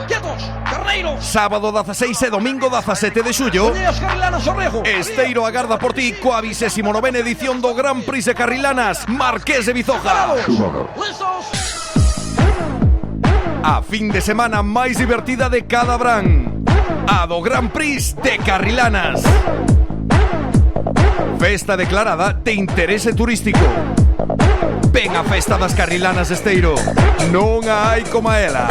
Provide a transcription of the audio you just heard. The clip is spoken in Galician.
Quietos, carreiros. Sábado 16 e domingo 17 de xullo. Colleas Carrilanas ao rego. Esteiro agarda por ti coa 29ª edición do Gran Prix de Carrilanas Marqués de Bizoja. Listos. A fin de semana máis divertida de cada verán, a do Gran Prix de Carrilanas. Festa declarada de interese turístico. Ven a Festa das Carrilanas de Esteiro. Non hai como ela.